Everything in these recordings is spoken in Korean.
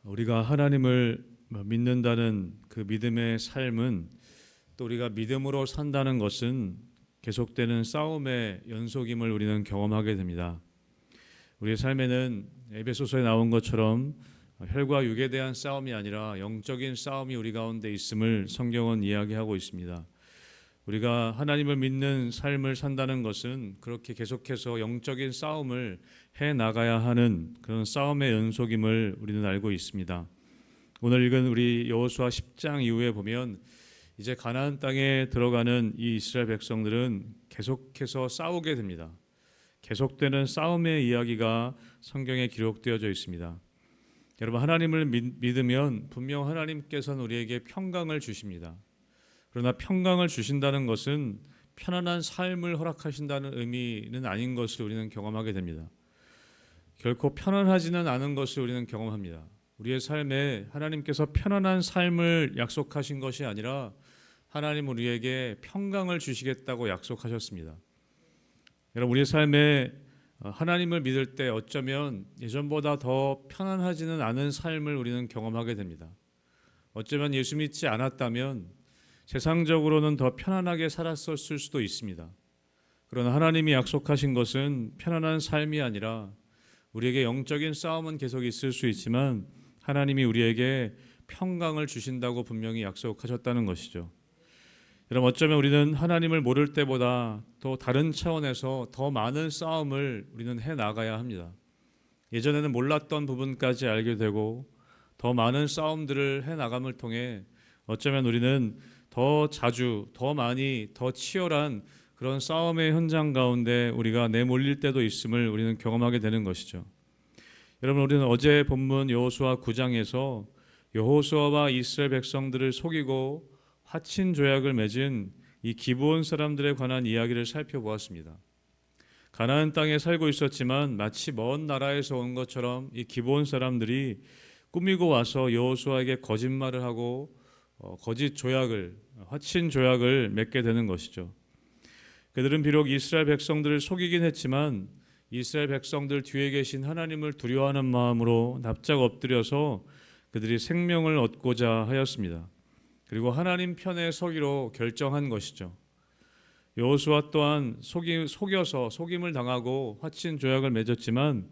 우리가 하나님을 믿는다는 그 믿음의 삶은, 또 우리가 믿음으로 산다는 것은 계속되는 싸움의 연속임을 우리는 경험하게 됩니다. 우리의 삶에는 에베소서에 나온 것처럼 혈과 육에 대한 싸움이 아니라 영적인 싸움이 우리 가운데 있음을 성경은 이야기하고 있습니다. 우리가 하나님을 믿는 삶을 산다는 것은 그렇게 계속해서 영적인 싸움을 해 나가야 하는 그런 싸움의 연속임을 우리는 알고 있습니다. 오늘 읽은 우리 여호수아 10장 이후에 보면 이제 가나안 땅에 들어가는 이 이스라엘 백성들은 계속해서 싸우게 됩니다. 계속되는 싸움의 이야기가 성경에 기록되어져 있습니다. 여러분, 하나님을 믿으면 분명 하나님께서는 우리에게 평강을 주십니다. 그러나 평강을 주신다는 것은 편안한 삶을 허락하신다는 의미는 아닌 것을 우리는 경험하게 됩니다. 결코 편안하지는 않은 것을 우리는 경험합니다. 우리의 삶에 하나님께서 편안한 삶을 약속하신 것이 아니라 하나님 우리에게 평강을 주시겠다고 약속하셨습니다. 여러분, 우리의 삶에 하나님을 믿을 때 어쩌면 예전보다 더 편안하지는 않은 삶을 우리는 경험하게 됩니다. 어쩌면 예수 믿지 않았다면 세상적으로는 더 편안하게 살았을 수도 있습니다. 그러나 하나님이 약속하신 것은 편안한 삶이 아니라, 우리에게 영적인 싸움은 계속 있을 수 있지만 하나님이 우리에게 평강을 주신다고 분명히 약속하셨다는 것이죠. 여러분, 어쩌면 우리는 하나님을 모를 때보다 또 다른 차원에서 더 많은 싸움을 우리는 해 나가야 합니다. 예전에는 몰랐던 부분까지 알게 되고 더 많은 싸움들을 해 나감을 통해 어쩌면 우리는 더 자주, 더 많이, 더 치열한 그런 싸움의 현장 가운데 우리가 내몰릴 때도 있음을 우리는 경험하게 되는 것이죠. 여러분, 우리는 어제 본문 여호수아 9장에서 여호수아와 이스라엘 백성들을 속이고 화친 조약을 맺은 이 기브온 사람들에 관한 이야기를 살펴보았습니다. 가나안 땅에 살고 있었지만 마치 먼 나라에서 온 것처럼 이 기브온 사람들이 꾸미고 와서 여호수아에게 거짓말을 하고 거짓 조약을, 화친 조약을 맺게 되는 것이죠. 그들은 비록 이스라엘 백성들을 속이긴 했지만 이스라엘 백성들 뒤에 계신 하나님을 두려워하는 마음으로 납작 엎드려서 그들이 생명을 얻고자 하였습니다. 그리고 하나님 편에 서기로 결정한 것이죠. 여호수아 또한 속여서 속임을 당하고 화친 조약을 맺었지만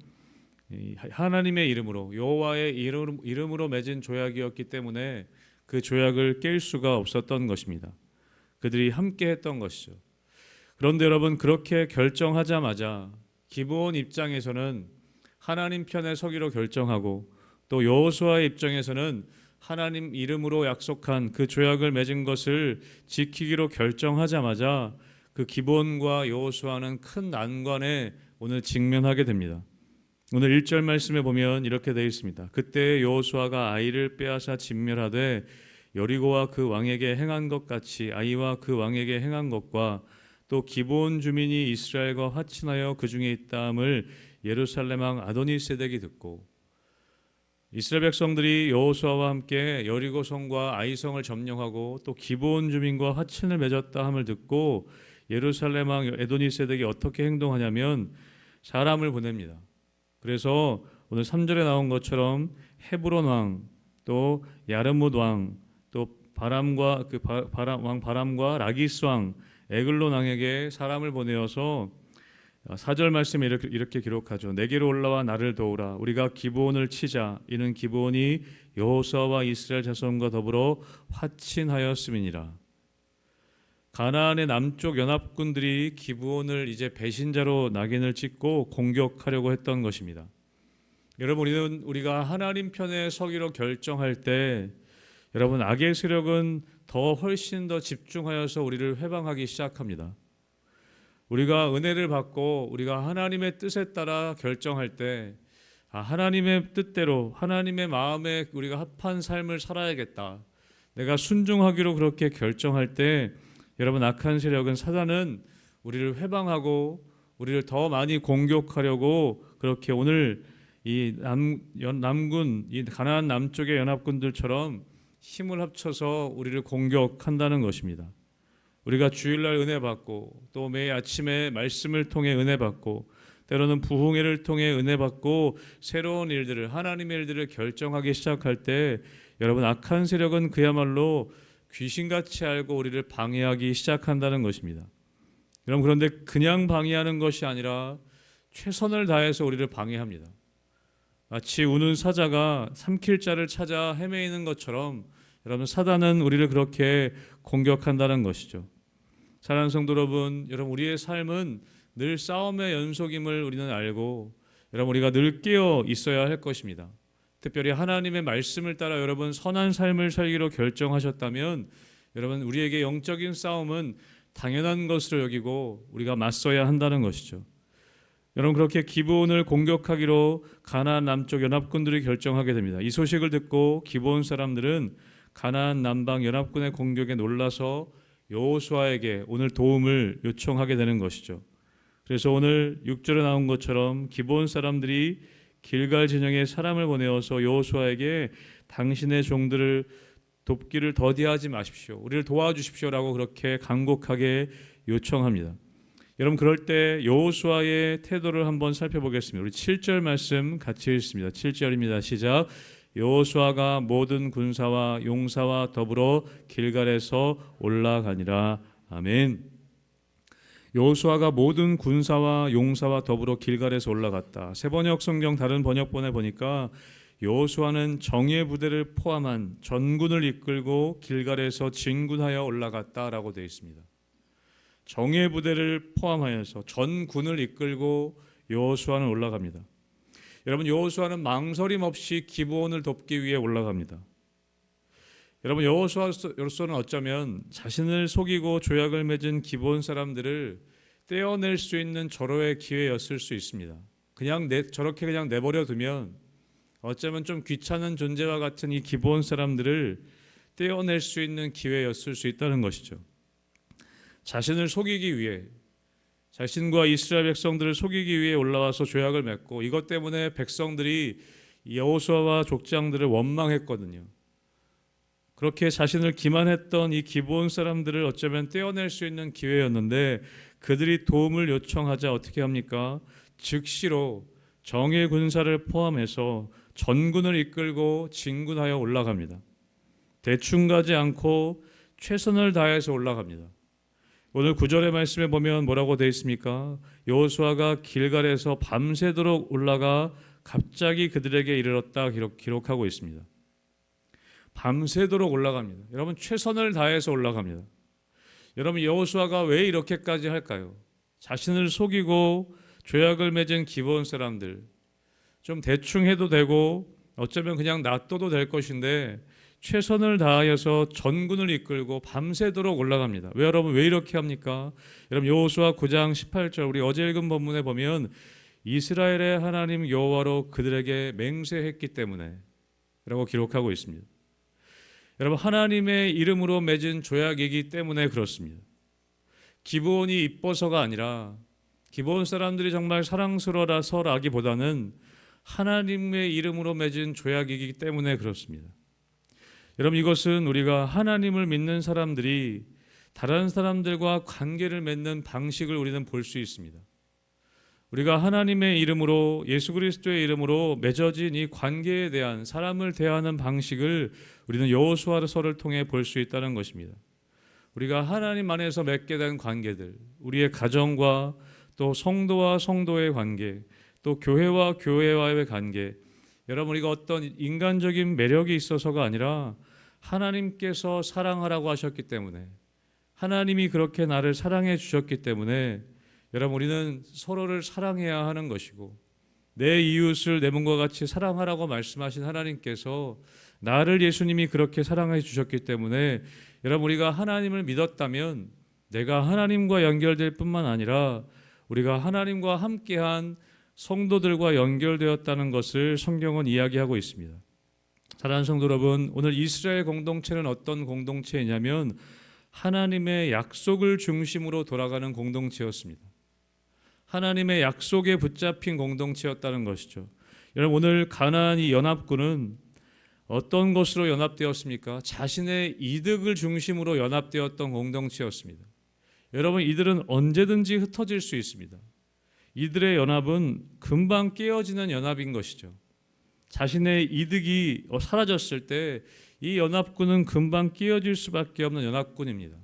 하나님의 이름으로, 여호와의 이름으로 맺은 조약이었기 때문에 그 조약을 깰 수가 없었던 것입니다. 그들이 함께 했던 것이죠. 그런데 여러분, 그렇게 결정하자마자 기브온 입장에서는 하나님 편에 서기로 결정하고, 또 여호수아의 입장에서는 하나님 이름으로 약속한 그 조약을 맺은 것을 지키기로 결정하자마자 그 기브온과 여호수아는 큰 난관에 오늘 직면하게 됩니다. 오늘 1절 말씀에 보면 이렇게 되어 있습니다. 그때 여호수아가 아이를 빼앗아 진멸하되 여리고와 그 왕에게 행한 것 같이 아이와 그 왕에게 행한 것과 또 기브온 주민이 이스라엘과 화친하여 그 중에 있다함을 예루살렘 왕 아도니세덱이 듣고, 이스라엘 백성들이 여호수아와 함께 여리고 성과 아이성을 점령하고 또 기브온 주민과 화친을 맺었다 함을 듣고 예루살렘 왕 아도니세덱이 어떻게 행동하냐면 사람을 보냅니다. 그래서 오늘 3절에 나온 것처럼 헤브론 왕, 또 야르뭇 왕, 또 바람과 라기스 왕 에글론 왕에게 사람을 보내어서 4절 말씀에 이렇게 기록하죠. 내게로 올라와 나를 도우라. 우리가 기브온을 치자. 이는 기브온이 여호수아와 이스라엘 자손과 더불어 화친하였음이니라. 가나안의 남쪽 연합군들이 기브온을 이제 배신자로 낙인을 찍고 공격하려고 했던 것입니다. 여러분, 우리가 하나님 편에 서기로 결정할 때, 여러분, 악의 세력은 훨씬 더 집중하여서 우리를 회방하기 시작합니다. 우리가 은혜를 받고 우리가 하나님의 뜻에 따라 결정할 때, 하나님의 뜻대로 하나님의 마음에 우리가 합한 삶을 살아야겠다, 내가 순종하기로 그렇게 결정할 때, 여러분, 악한 세력은, 사단은 우리를 회방하고 우리를 더 많이 공격하려고 그렇게 오늘 이 남군, 이 가나안 남쪽의 연합군들처럼 힘을 합쳐서 우리를 공격한다는 것입니다. 우리가 주일날 은혜 받고 또 매일 아침에 말씀을 통해 은혜 받고 때로는 부흥회를 통해 은혜 받고 새로운 일들을, 하나님의 일들을 결정하기 시작할 때 여러분, 악한 세력은 그야말로 귀신같이 알고 우리를 방해하기 시작한다는 것입니다. 여러분, 그런데 그냥 방해하는 것이 아니라 최선을 다해서 우리를 방해합니다. 마치 우는 사자가 삼킬 자를 찾아 헤매이는 것처럼 여러분, 사단은 우리를 그렇게 공격한다는 것이죠. 사랑하는 성도 여러분, 우리의 삶은 늘 싸움의 연속임을 우리는 알고 여러분, 우리가 늘 깨어 있어야 할 것입니다. 특별히 하나님의 말씀을 따라 여러분 선한 삶을 살기로 결정하셨다면 여러분, 우리에게 영적인 싸움은 당연한 것으로 여기고 우리가 맞서야 한다는 것이죠. 여러분, 그렇게 기브온을 공격하기로 가나안 남쪽 연합군들이 결정하게 됩니다. 이 소식을 듣고 기브온 사람들은 가나안 남방 연합군의 공격에 놀라서 여호수아에게 오늘 도움을 요청하게 되는 것이죠. 그래서 오늘 6절에 나온 것처럼 기브온 사람들이 길갈 진영에 사람을 보내어서 여호수아에게 당신의 종들을 돕기를 더디하지 마십시오, 우리를 도와주십시오라고 그렇게 간곡하게 요청합니다. 여러분, 그럴 때 여호수아의 태도를 한번 살펴보겠습니다. 우리 7절 말씀 같이 읽습니다. 7절입니다. 시작. 여호수아가 모든 군사와 용사와 더불어 길갈에서 올라가니라. 아멘. 여호수아가 모든 군사와 용사와 더불어 길갈에서 올라갔다. 새번역 성경 다른 번역본에 보니까 여호수아는 정예 부대를 포함한 전군을 이끌고 길갈에서 진군하여 올라갔다라고 되어 있습니다. 정예 부대를 포함하여서 전군을 이끌고 여호수아는 올라갑니다. 여러분, 여호수아는 망설임 없이 기브온을 돕기 위해 올라갑니다. 여러분, 여호수아로서는 어쩌면 자신을 속이고 조약을 맺은 기브온 사람들을 떼어낼 수 있는 절호의 기회였을 수 있습니다. 저렇게 그냥 내버려 두면 어쩌면 좀 귀찮은 존재와 같은 이 기브온 사람들을 떼어낼 수 있는 기회였을 수 있다는 것이죠. 자신을 속이기 위해, 자신과 이스라엘 백성들을 속이기 위해 올라와서 조약을 맺고 이것 때문에 백성들이 여호수아와 족장들을 원망했거든요. 그렇게 자신을 기만했던 이 기브온 사람들을 어쩌면 떼어낼 수 있는 기회였는데 그들이 도움을 요청하자 어떻게 합니까? 즉시로 정예 군사를 포함해서 전군을 이끌고 진군하여 올라갑니다. 대충 가지 않고 최선을 다해서 올라갑니다. 오늘 9절의 말씀에 보면 뭐라고 되어 있습니까? 여호수아가 길갈에서 밤새도록 올라가 갑자기 그들에게 이르렀다 기록하고 있습니다. 밤새도록 올라갑니다. 여러분, 최선을 다해서 올라갑니다. 여러분, 여호수아가 왜 이렇게까지 할까요? 자신을 속이고 조약을 맺은 기브온 사람들, 좀 대충 해도 되고 어쩌면 그냥 놔둬도 될 것인데 최선을 다하여서 전군을 이끌고 밤새도록 올라갑니다. 왜 여러분, 왜 이렇게 합니까? 여러분, 여호수아 9장 18절 우리 어제 읽은 본문에 보면 이스라엘의 하나님 여호와로 그들에게 맹세했기 때문에 라고 기록하고 있습니다. 여러분, 하나님의 이름으로 맺은 조약이기 때문에 그렇습니다. 기브온이 이뻐서가 아니라 기브온 사람들이 정말 사랑스러워서라기보다는 하나님의 이름으로 맺은 조약이기 때문에 그렇습니다. 여러분, 이것은 우리가 하나님을 믿는 사람들이 다른 사람들과 관계를 맺는 방식을 우리는 볼 수 있습니다. 우리가 하나님의 이름으로, 예수 그리스도의 이름으로 맺어진 이 관계에 대한, 사람을 대하는 방식을 우리는 여호수아서를 통해 볼 수 있다는 것입니다. 우리가 하나님 안에서 맺게 된 관계들, 우리의 가정과 또 성도와 성도의 관계, 또 교회와 교회와의 관계, 여러분, 우리가 어떤 인간적인 매력이 있어서가 아니라 하나님께서 사랑하라고 하셨기 때문에, 하나님이 그렇게 나를 사랑해 주셨기 때문에 여러분, 우리는 서로를 사랑해야 하는 것이고, 내 이웃을 내 몸과 같이 사랑하라고 말씀하신 하나님께서 나를 예수님이 그렇게 사랑해 주셨기 때문에 여러분, 우리가 하나님을 믿었다면 내가 하나님과 연결될 뿐만 아니라 우리가 하나님과 함께한 성도들과 연결되었다는 것을 성경은 이야기하고 있습니다. 사랑하는 성도 여러분, 오늘 이스라엘 공동체는 어떤 공동체이냐면 하나님의 약속을 중심으로 돌아가는 공동체였습니다. 하나님의 약속에 붙잡힌 공동체였다는 것이죠. 여러분, 오늘 가나안 이 연합군은 어떤 것으로 연합되었습니까? 자신의 이득을 중심으로 연합되었던 공동체였습니다. 여러분, 이들은 언제든지 흩어질 수 있습니다. 이들의 연합은 금방 깨어지는 연합인 것이죠. 자신의 이득이 사라졌을 때 이 연합군은 금방 깨어질 수밖에 없는 연합군입니다.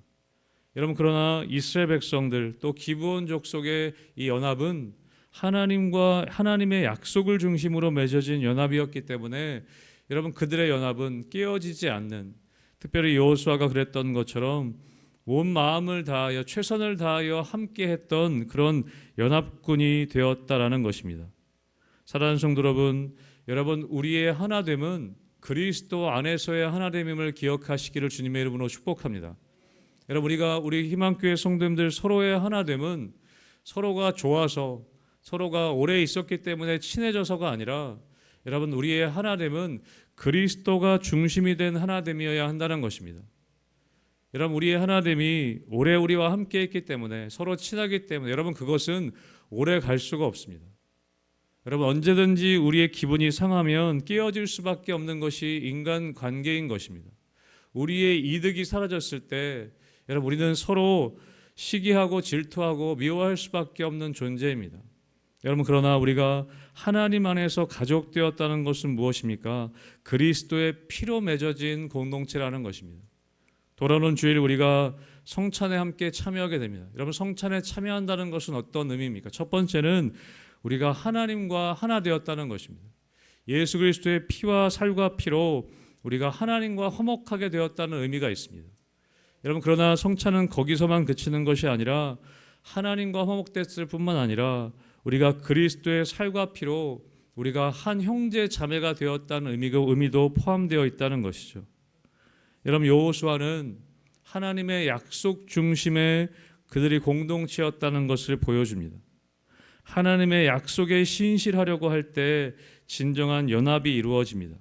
여러분, 그러나 이스라엘 백성들 또 기브온 족속의 이 연합은 하나님과 하나님의 약속을 중심으로 맺어진 연합이었기 때문에 여러분, 그들의 연합은 깨어지지 않는, 특별히 여호수아가 그랬던 것처럼 온 마음을 다하여 최선을 다하여 함께 했던 그런 연합군이 되었다라는 것입니다. 사랑하는 성도 여러분, 우리의 하나됨은 그리스도 안에서의 하나됨임을 기억하시기를 주님의 이름으로 축복합니다. 여러분, 우리 희망교회 성도님들 서로의 하나됨은 서로가 좋아서, 서로가 오래 있었기 때문에 친해져서가 아니라, 여러분, 우리의 하나됨은 그리스도가 중심이 된 하나됨이어야 한다는 것입니다. 여러분, 우리의 하나됨이 오래 우리와 함께 했기 때문에, 서로 친하기 때문에 여러분, 그것은 오래 갈 수가 없습니다. 여러분, 언제든지 우리의 기분이 상하면 깨어질 수밖에 없는 것이 인간 관계인 것입니다. 우리의 이득이 사라졌을 때 여러분, 우리는 서로 시기하고 질투하고 미워할 수밖에 없는 존재입니다. 여러분, 그러나 우리가 하나님 안에서 가족되었다는 것은 무엇입니까? 그리스도의 피로 맺어진 공동체라는 것입니다. 돌아오는 주일 우리가 성찬에 함께 참여하게 됩니다. 여러분, 성찬에 참여한다는 것은 어떤 의미입니까? 첫 번째는 우리가 하나님과 하나 되었다는 것입니다. 예수 그리스도의 피와 살과 피로 우리가 하나님과 화목하게 되었다는 의미가 있습니다. 여러분, 그러나 성찬은 거기서만 그치는 것이 아니라 하나님과 화목됐을 뿐만 아니라 우리가 그리스도의 살과 피로 우리가 한 형제 자매가 되었다는 의미도 포함되어 있다는 것이죠. 여러분, 여호수아는 하나님의 약속 중심에 그들이 공동체였다는 것을 보여줍니다. 하나님의 약속에 신실하려고 할 때 진정한 연합이 이루어집니다.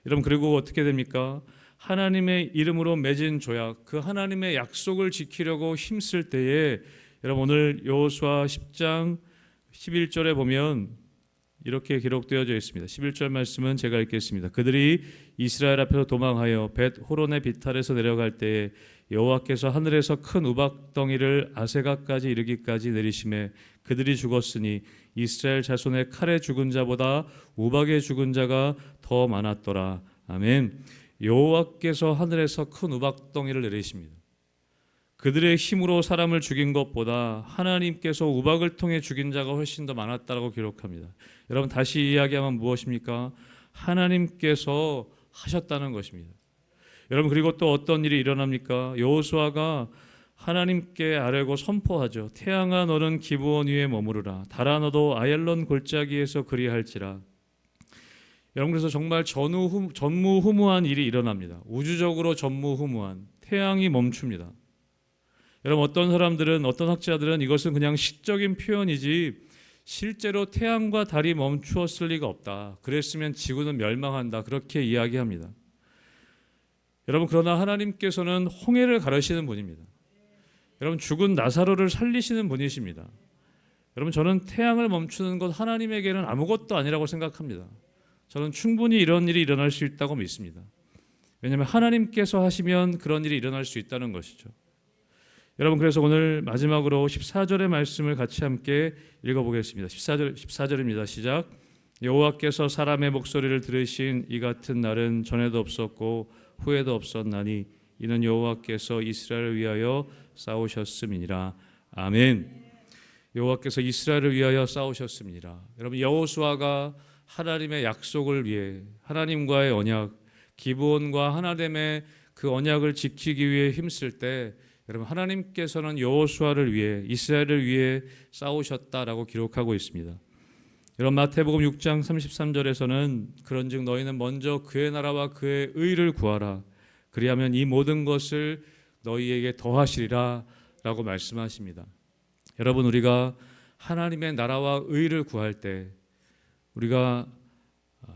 여러분, 그리고 어떻게 됩니까? 하나님의 이름으로 맺은 조약, 그 하나님의 약속을 지키려고 힘쓸 때에 여러분, 오늘 여호수아 10장 11절에 보면 이렇게 기록되어져 있습니다. 11절 말씀은 제가 읽겠습니다. 그들이 이스라엘 앞에서 도망하여 벳 호론의 비탈에서 내려갈 때에 여호와께서 하늘에서 큰 우박덩이를 아세가까지 이르기까지 내리심에 그들이 죽었으니 이스라엘 자손의 칼에 죽은 자보다 우박에 죽은 자가 더 많았더라. 아멘. 여호와께서 하늘에서 큰 우박덩이를 내리십니다. 그들의 힘으로 사람을 죽인 것보다 하나님께서 우박을 통해 죽인 자가 훨씬 더 많았다고 기록합니다. 여러분, 다시 이야기하면 무엇입니까? 하나님께서 하셨다는 것입니다. 여러분, 그리고 또 어떤 일이 일어납니까? 여호수아가 하나님께 아뢰고 선포하죠. 태양아, 너는 기브온 위에 머무르라. 달아, 너도 아얄론 골짜기에서 그리할지라. 여러분, 그래서 정말 전무후무한 일이 일어납니다. 우주적으로 전무후무한, 태양이 멈춥니다. 여러분, 어떤 학자들은 이것은 그냥 시적인 표현이지 실제로 태양과 달이 멈추었을 리가 없다. 그랬으면 지구는 멸망한다. 그렇게 이야기합니다. 여러분, 그러나 하나님께서는 홍해를 가르시는 분입니다. 여러분, 죽은 나사로를 살리시는 분이십니다. 여러분, 저는 태양을 멈추는 것 하나님에게는 아무것도 아니라고 생각합니다. 저는 충분히 이런 일이 일어날 수 있다고 믿습니다. 왜냐하면 하나님께서 하시면 그런 일이 일어날 수 있다는 것이죠. 여러분, 그래서 오늘 마지막으로 14절의 말씀을 같이 함께 읽어보겠습니다. 14절입니다. 시작. 여호와께서 사람의 목소리를 들으신 이 같은 날은 전에도 없었고 후에도 없었나니 이는 여호와께서 이스라엘을 위하여 싸우셨음이니라. 아멘. 여호와께서 이스라엘을 위하여 싸우셨음이니라. 여러분, 여호수아가 하나님의 약속을 위해, 하나님과의 언약, 기브온과 하나됨의 그 언약을 지키기 위해 힘쓸 때 여러분, 하나님께서는 여호수아를 위해, 이스라엘을 위해 싸우셨다라고 기록하고 있습니다. 여러분, 마태복음 6장 33절에서는 그런즉 너희는 먼저 그의 나라와 그의 의를 구하라. 그리하면 이 모든 것을 너희에게 더하시리라 라고 말씀하십니다. 여러분, 우리가 하나님의 나라와 의를 구할 때 우리가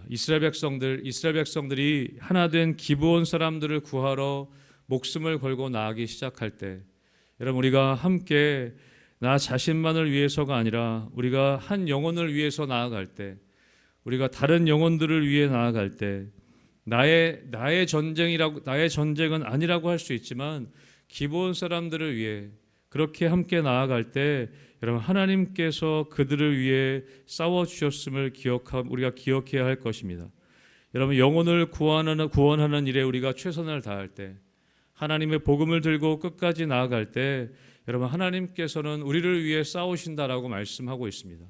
이스라엘 백성들이 하나 된 기브온 사람들을 구하러 목숨을 걸고 나아가기 시작할 때 여러분, 우리가 함께 나 자신만을 위해서가 아니라 우리가 한 영혼을 위해서 나아갈 때, 우리가 다른 영혼들을 위해 나아갈 때 나의 전쟁은 아니라고 할 수 있지만 기브온 사람들을 위해 그렇게 함께 나아갈 때 여러분, 하나님께서 그들을 위해 싸워 주셨음을 우리가 기억해야 할 것입니다. 여러분, 영혼을 구원하는 일에 우리가 최선을 다할 때, 하나님의 복음을 들고 끝까지 나아갈 때, 여러분, 하나님께서는 우리를 위해 싸우신다라고 말씀하고 있습니다.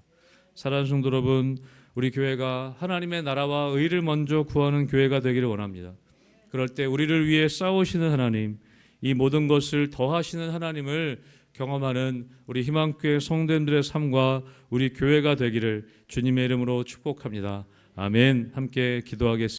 사랑하는 성도 여러분, 우리 교회가 하나님의 나라와 의를 먼저 구하는 교회가 되기를 원합니다. 그럴 때 우리를 위해 싸우시는 하나님, 이 모든 것을 더하시는 하나님을 경험하는 우리 희망교회 성도님들의 삶과 우리 교회가 되기를 주님의 이름으로 축복합니다. 아멘. 함께 기도하겠습니다.